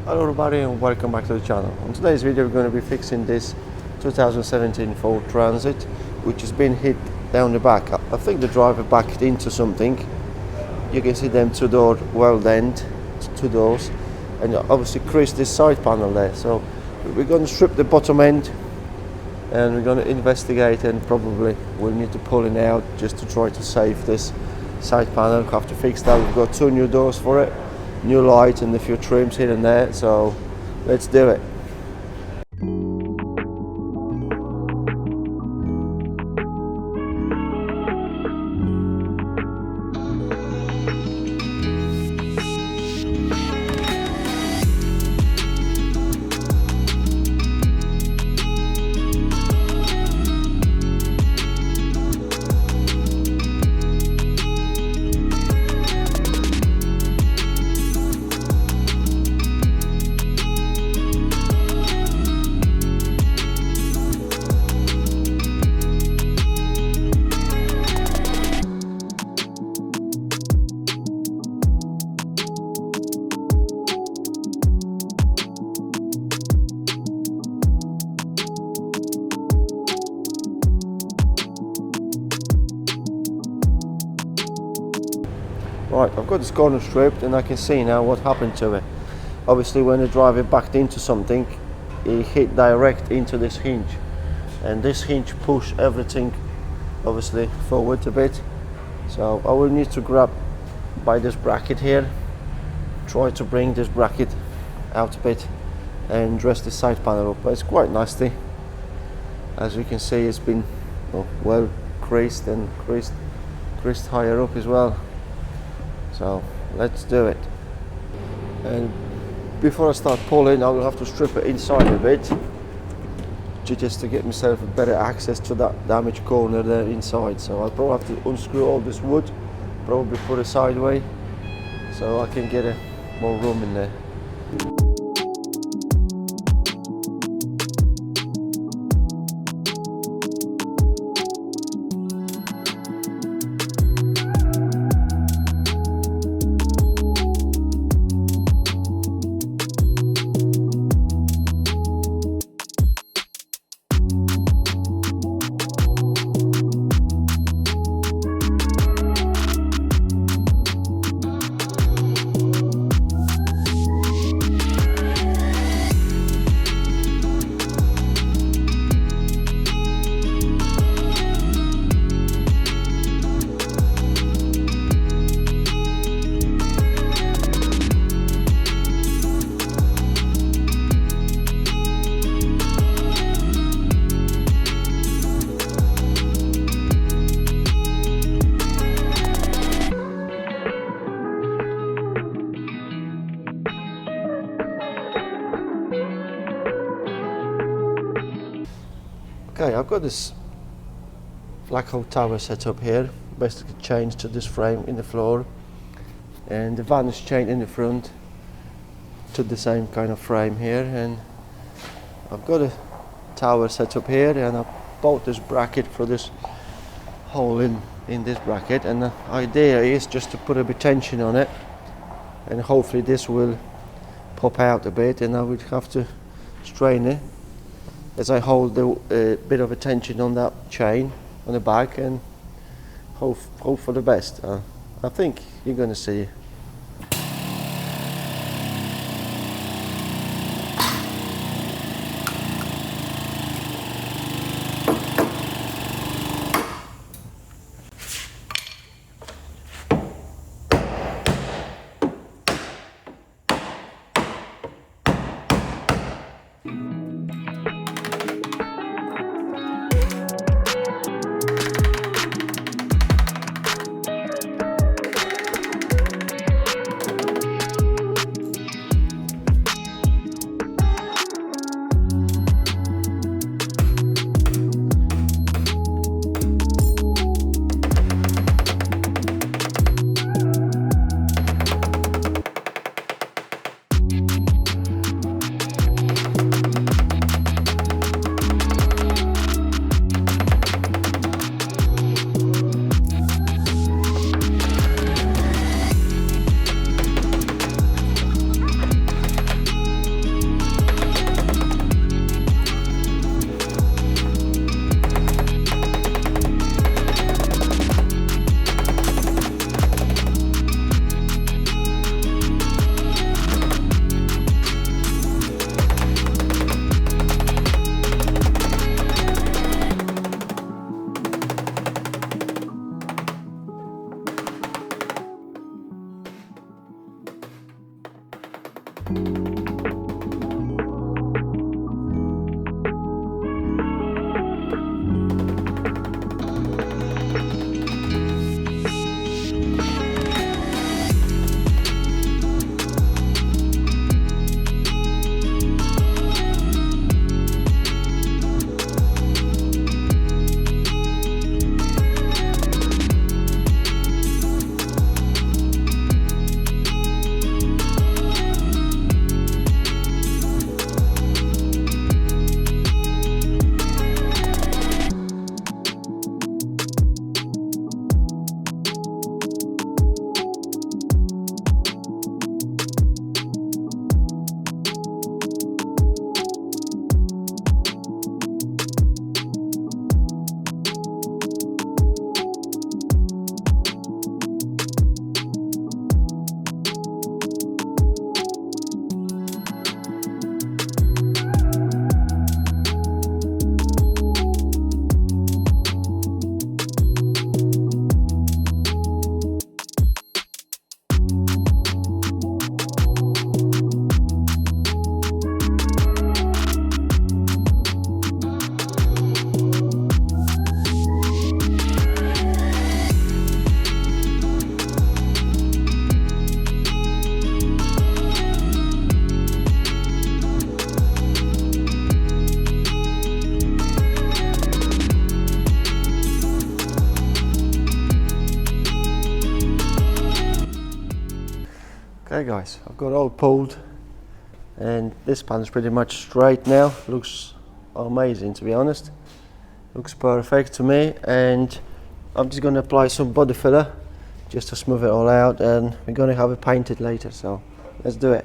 Hello everybody and welcome back to the channel. On today's video we're going to be fixing this 2017 Ford Transit which has been hit down the back. I think the driver backed into something. You can see them two-door weld end, two doors, and obviously creased this side panel there. So we're going to strip the bottom end and we're going to investigate, and probably we'll need to pull it out just to try to save this side panel. We'll have to fix that. We've got two new doors for it, new light and a few trims here and there, so let's do it. Right, I've got this corner stripped and I can see now what happened to it. Obviously when the driver backed into something, he hit direct into this hinge, and this hinge pushed everything obviously forward a bit. So I will need to grab by this bracket here, try to bring this bracket out a bit and dress the side panel up, but it's quite nasty. As you can see, it's been well creased and creased higher up as well. So let's do it. And before I start pulling, I will have to strip it inside a bit just to get myself a better access to that damaged corner there inside. So I'll probably have to unscrew all this wood, probably put it sideways so I can get more room in there. Okay, I've got this black hole tower set up here, basically changed to this frame in the floor, and the vanish chain in the front to the same kind of frame here. And I've got a tower set up here, and I bought this bracket for this hole in this bracket, and the idea is just to put a bit tension on it, and hopefully this will pop out a bit, and I would have to strain it as I hold a bit of attention on that chain on the back, and hope for the best. I think you're going to see. Okay guys, I've got it all pulled and this pan's pretty much straight now. Looks amazing, to be honest. Looks perfect to me, and I'm just going to apply some body filler just to smooth it all out, and we're going to have it painted later, so let's do it.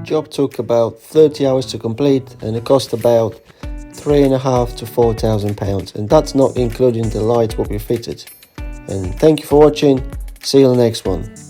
Job took about 30 hours to complete, and it cost about £3,500 to £4,000, and that's not including the lights what we fitted. And thank you for watching. See you in the next one.